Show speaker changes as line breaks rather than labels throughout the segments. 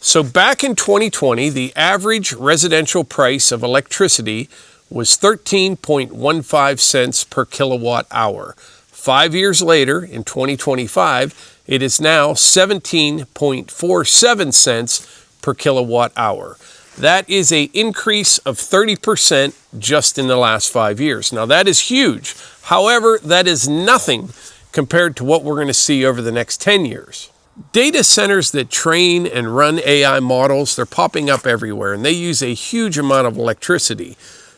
So back in 2020, the average residential price of electricity was 13.15 cents per kilowatt hour. 5 years later, in 2025, it is now 17.47 cents per kilowatt hour. That is an increase of 30% just in the last 5 years. Now that is huge. However, that is nothing compared to what we're going to see over the next 10 years. Data centers that train and run AI models, they're popping up everywhere, and they use a huge amount of electricity.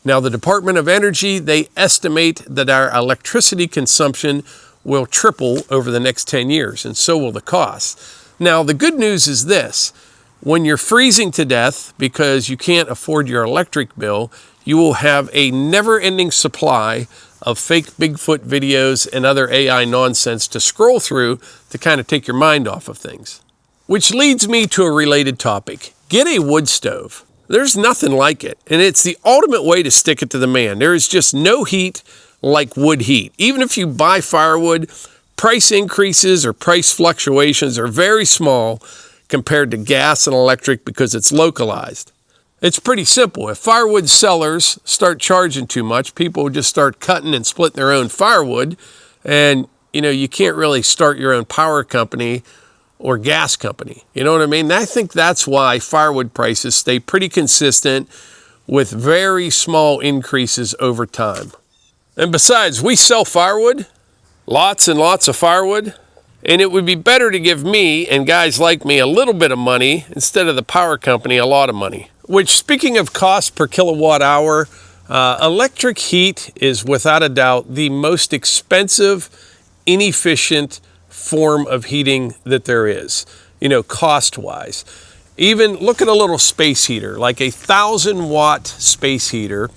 Now, the Department of Energy, they estimate that our electricity consumption will triple over the next 10 years, and so will the cost. Now, the good news is this. When you're freezing to death because you can't afford your electric bill, you will have a never-ending supply of fake Bigfoot videos and other AI nonsense to scroll through to kind of take your mind off of things. Which leads me to a related topic. Get a wood stove. There's nothing like it, and it's the ultimate way to stick it to the man. There is just no heat like wood heat. Even if you buy firewood, price increases or price fluctuations are very small compared to gas and electric because it's localized. It's pretty simple. If firewood sellers start charging too much, people will just start cutting and splitting their own firewood, and you can't really start your own power company or gas company. You know what I mean? I think that's why firewood prices stay pretty consistent with very small increases over time. And besides, we sell firewood, lots and lots of firewood, and it would be better to give me and guys like me a little bit of money instead of the power company a lot of money. Which, speaking of cost per kilowatt hour, electric heat is without a doubt the most expensive, inefficient form of heating that there is, cost-wise. Even look at a little space heater, like a 1,000-watt space heater.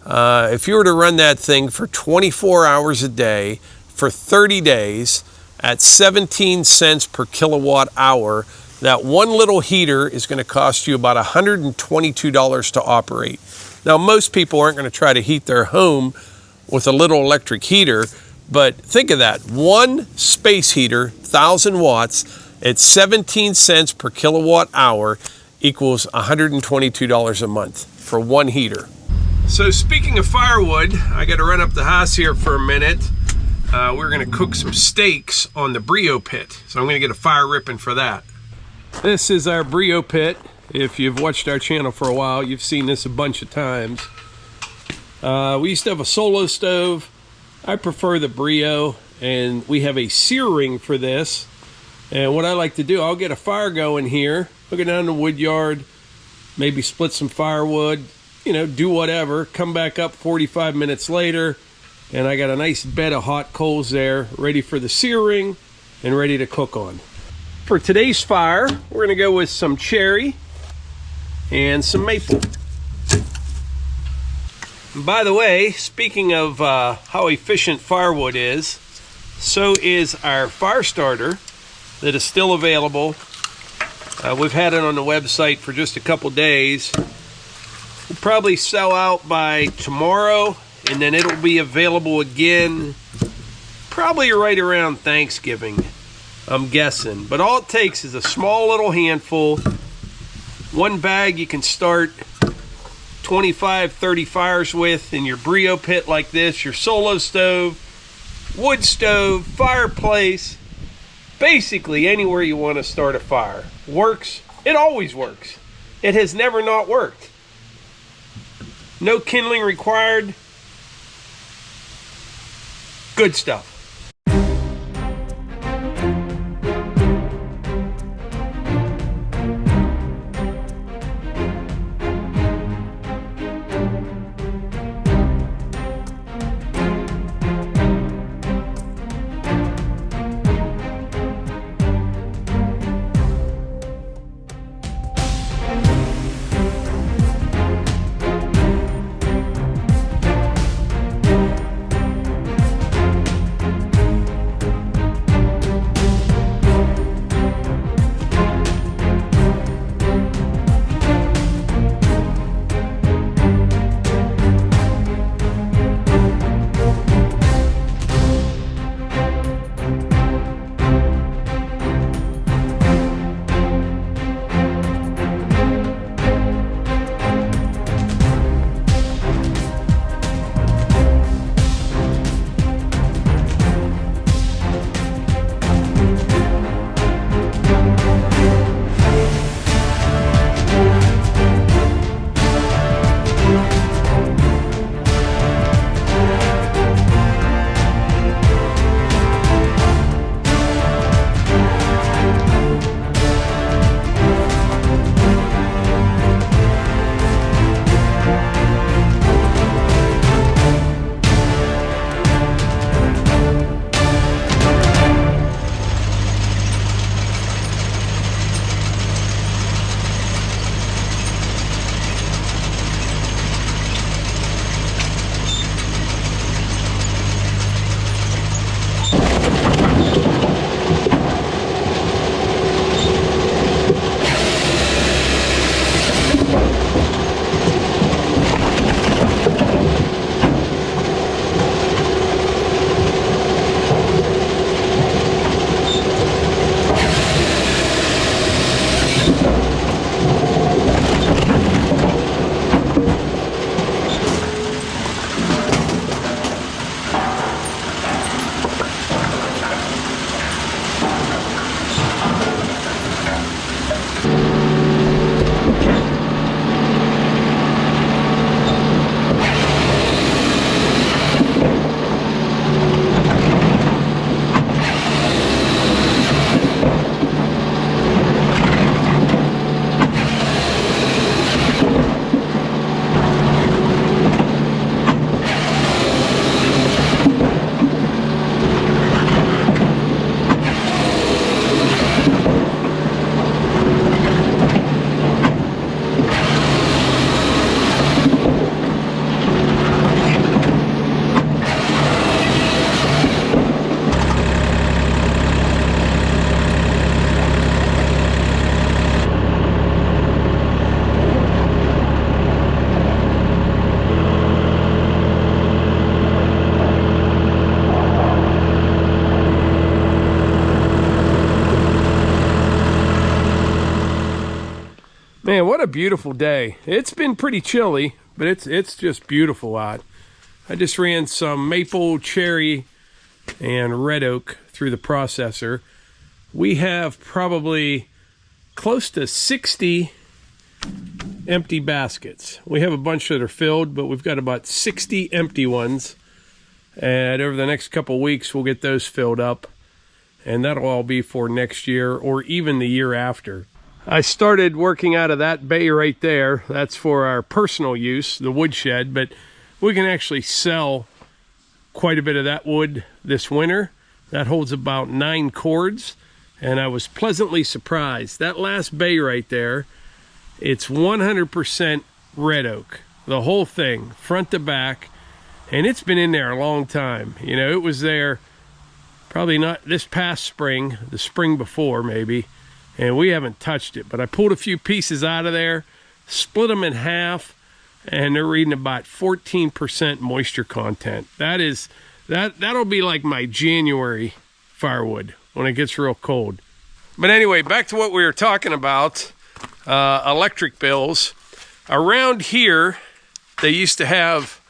If you were to run that thing for 24 hours a day for 30 days at 17 cents per kilowatt hour, that one little heater is going to cost you about $122 to operate. Now, most people aren't going to try to heat their home with a little electric heater, but think of that. One space heater, 1,000 watts, at 17 cents per kilowatt hour equals $122 a month for one heater. So speaking of firewood, I got to run up the house here for a minute. We're going to cook some steaks on the Brio pit. So I'm going to get a fire ripping for that. This is our Brio pit. If you've watched our channel for a while, you've seen this a bunch of times. We used to have a solo stove. I prefer the Brio, and we have a sear ring for this. And what I like to do, I'll get a fire going here, I'll go down to the wood yard, maybe split some firewood, do whatever, come back up 45 minutes later, and I got a nice bed of hot coals there, ready for the sear ring and ready to cook on. For today's fire, we're going to go with some cherry and some maple. And by the way, speaking of how efficient firewood is, so is our fire starter that is still available. We've had it on the website for just a couple days. We'll probably sell out by tomorrow, and then it'll be available again probably right around Thanksgiving, I'm guessing. But all it takes is a small little handful. One bag you can start 25, 30 fires with in your Brio pit like this, your solo stove, wood stove, fireplace, basically anywhere you want to start a fire. Works. It always works. It has never not worked. No kindling required. Good stuff. Man, what a beautiful day. It's been pretty chilly, but it's just beautiful out. I just ran some maple, cherry, and red oak through the processor. We have probably close to 60 empty baskets. We have a bunch that are filled, but we've got about 60 empty ones. And over the next couple of weeks, we'll get those filled up. And that'll all be for next year or even the year after. I started working out of that bay right there. That's for our personal use, the woodshed, but we can actually sell quite a bit of that wood this winter. That holds about 9 cords, and I was pleasantly surprised. That last bay right there, it's 100% red oak, the whole thing, front to back, and it's been in there a long time. You know, it was there probably not this past spring, the spring before maybe, and we haven't touched it. But I pulled a few pieces out of there, split them in half, and they're reading about 14% moisture content. That'll be like my January firewood when it gets real cold. But anyway, back to what we were talking about, electric bills. Around here, they used to have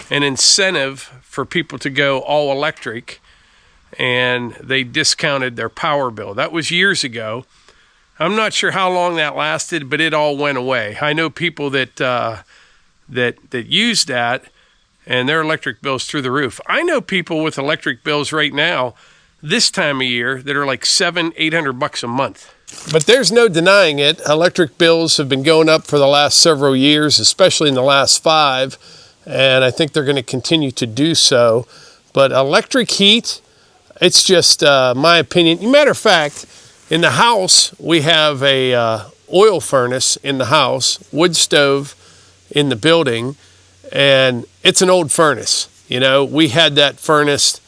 an incentive for people to go all electric, and they discounted their power bill. That was years ago. I'm not sure how long that lasted, but it all went away. I know people that use that, and their electric bills through the roof. I know people with electric bills right now, this time of year, that are like $700-800 a month. But there's no denying it. Electric bills have been going up for the last several years, especially in the last 5, and I think they're going to continue to do so. But electric heat, it's just my opinion. Matter of fact, in the house, we have a oil furnace in the house, wood stove in the building, and it's an old furnace. You know, we had that furnace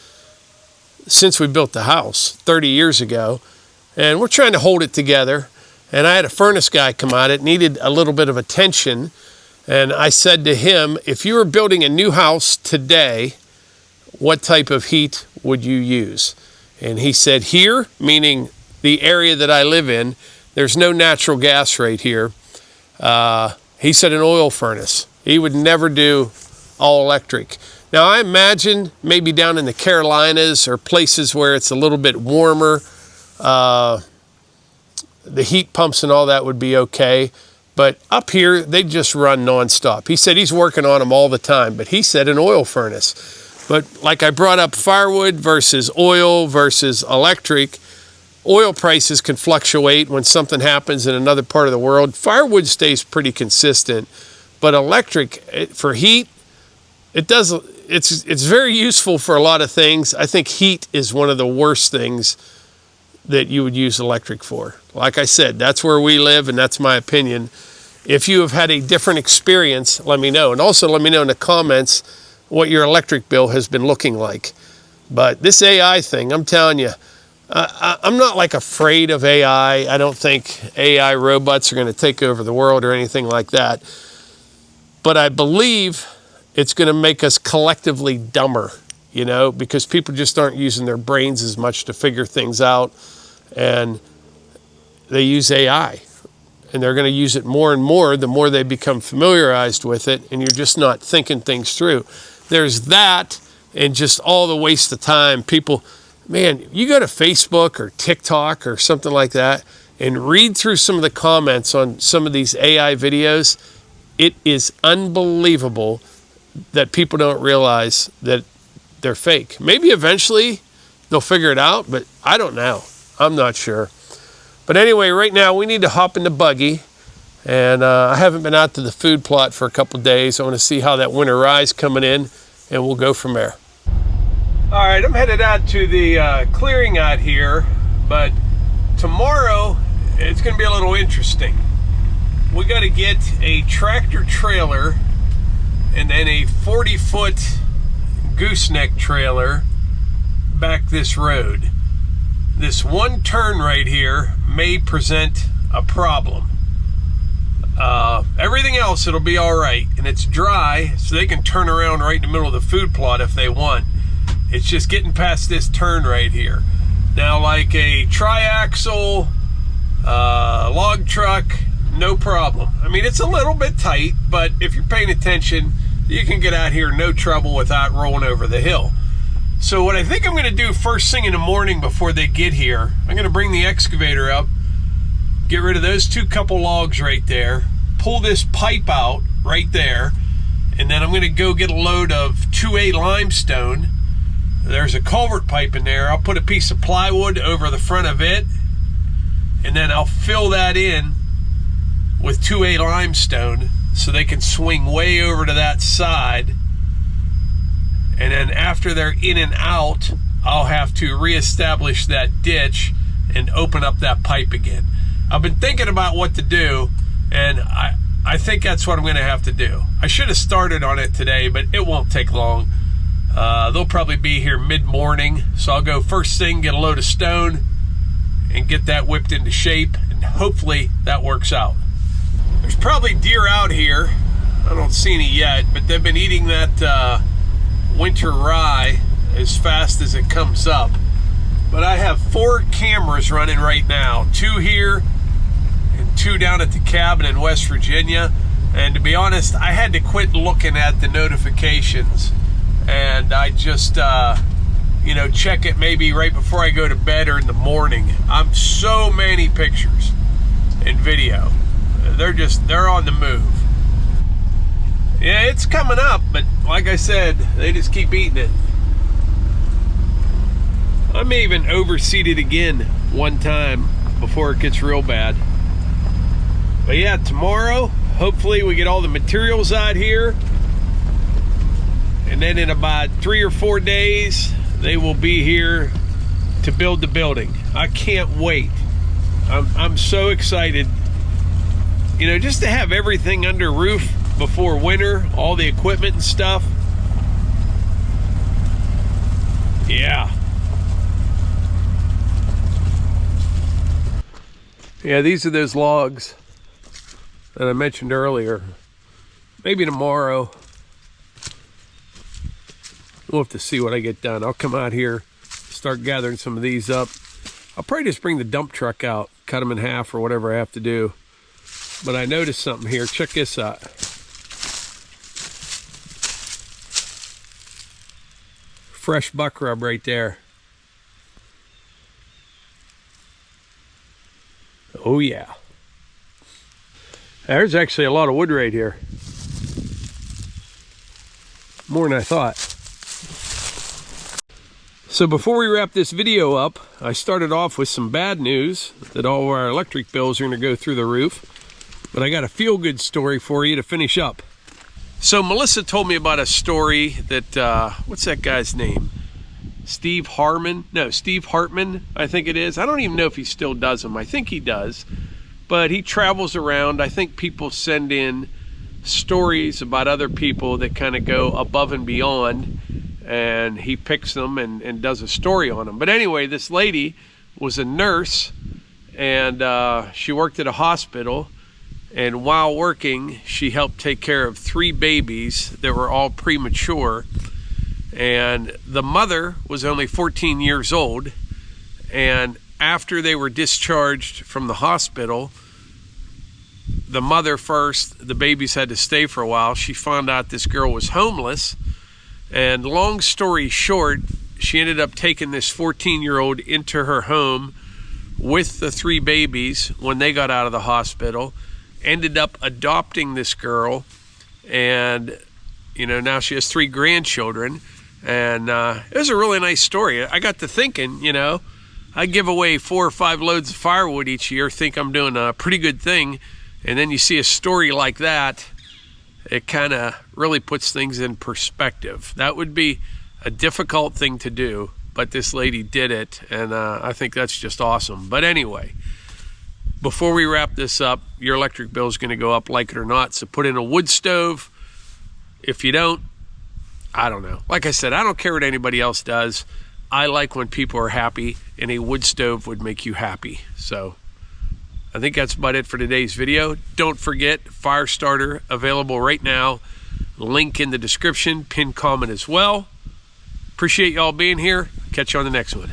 since we built the house 30 years ago, and we're trying to hold it together. And I had a furnace guy come out. It needed a little bit of attention, and I said to him, if you were building a new house today, what type of heat would you use? And he said, here, meaning the area that I live in, there's no natural gas right here. He said an oil furnace. He would never do all electric. Now I imagine maybe down in the Carolinas or places where it's a little bit warmer, the heat pumps and all that would be okay. But up here, they just run nonstop. He said he's working on them all the time, but he said an oil furnace. But like I brought up firewood versus oil versus electric, oil prices can fluctuate when something happens in another part of the world. Firewood stays pretty consistent, but electric for heat, it's very useful for a lot of things. I think heat is one of the worst things that you would use electric for. Like I said, that's where we live, and that's my opinion. If you have had a different experience, let me know. And also let me know in the comments what your electric bill has been looking like. But this AI thing, I'm telling you, I'm not like afraid of AI. I don't think AI robots are going to take over the world or anything like that. But I believe it's going to make us collectively dumber, you know, because people just aren't using their brains as much to figure things out. And they use AI. And they're going to use it more and more the more they become familiarized with it, and you're just not thinking things through. There's that, and just all the waste of time. People, man, you go to Facebook or TikTok or something like that and read through some of the comments on some of these AI videos. It is unbelievable that people don't realize that they're fake. Maybe eventually they'll figure it out, but I don't know. I'm not sure. But anyway, right now we need to hop in the buggy, and I haven't been out to the food plot for a couple of days. I want to see how that winter rye's coming in, and we'll go from there. All right, I'm headed out to the clearing out here, but tomorrow it's going to be a little interesting. We got to get a tractor trailer and then a 40-foot gooseneck trailer back this road. This one turn right here may present a problem. Everything else, it'll be all right, and it's dry, so they can turn around right in the middle of the food plot if they want. It's just getting past this turn right here. Now, like a triaxle, log truck, no problem. I mean, it's a little bit tight, but if you're paying attention, you can get out here no trouble without rolling over the hill. So what I think I'm going to do first thing in the morning before they get here, I'm going to bring the excavator up, get rid of those couple logs right there, pull this pipe out right there, and then I'm going to go get a load of 2A limestone. There's a culvert pipe in there. I'll put a piece of plywood over the front of it, and then I'll fill that in with 2A limestone so they can swing way over to that side. And then after they're in and out, I'll have to reestablish that ditch and open up that pipe again. I've been thinking about what to do, and I think that's what I'm going to have to do. I should have started on it today, but it won't take long. They'll probably be here mid-morning, so I'll go first thing, get a load of stone, and get that whipped into shape, and hopefully that works out. There's probably deer out here. I don't see any yet, but they've been eating that winter rye as fast as it comes up. But I have 4 cameras running right now, 2 here and 2 down at the cabin in West Virginia. And to be honest, I had to quit looking at the notifications, and I just you know, check it maybe right before I go to bed or in the morning. I'm so many pictures and video. They're on the move. Yeah, it's coming up, but like I said, they just keep eating it. I may even overseed it again one time before it gets real bad. But yeah, tomorrow, hopefully we get all the materials out here. And then in about 3 or 4 days, they will be here to build the building. I can't wait. I'm so excited. You know, just to have everything under roof before winter, all the equipment and stuff. Yeah. Yeah, these are those logs that I mentioned earlier. Maybe tomorrow we'll have to see what I get done. I'll come out here, start gathering some of these up. I'll probably just bring the dump truck out, cut them in half or whatever I have to do. But I noticed something here. Check this out. Fresh buck rub right there. Oh yeah. There's actually a lot of wood right here. More than I thought. So before we wrap this video up, I started off with some bad news that all of our electric bills are going to go through the roof. But I got a feel-good story for you to finish up. So Melissa told me about a story that, what's that guy's name? Steve Hartman, I think it is. I don't even know if he still does them. I think he does. But he travels around. I think people send in stories about other people that kind of go above and beyond. And he picks them and does a story on them. But anyway, this lady was a nurse, and she worked at a hospital. And while working, she helped take care of 3 babies that were all premature. And the mother was only 14 years old. And after they were discharged from the hospital, the mother first, the babies had to stay for a while. She found out this girl was homeless. And long story short, she ended up taking this 14-year-old into her home with the 3 babies when they got out of the hospital. Ended up adopting this girl, and you know, now she has 3 grandchildren. And it was a really nice story. I got to thinking, you know, I give away 4 or 5 loads of firewood each year, think I'm doing a pretty good thing, and then you see a story like that, it kind of really puts things in perspective. That would be a difficult thing to do, but this lady did it, and I think that's just awesome. But anyway, before we wrap this up, your electric bill is going to go up, like it or not. So put in a wood stove. If you don't, I don't know. Like I said, I don't care what anybody else does. I like when people are happy, and a wood stove would make you happy. So I think that's about it for today's video. Don't forget, fire starter available right now. Link in the description, pinned comment as well. Appreciate y'all being here. Catch you on the next one.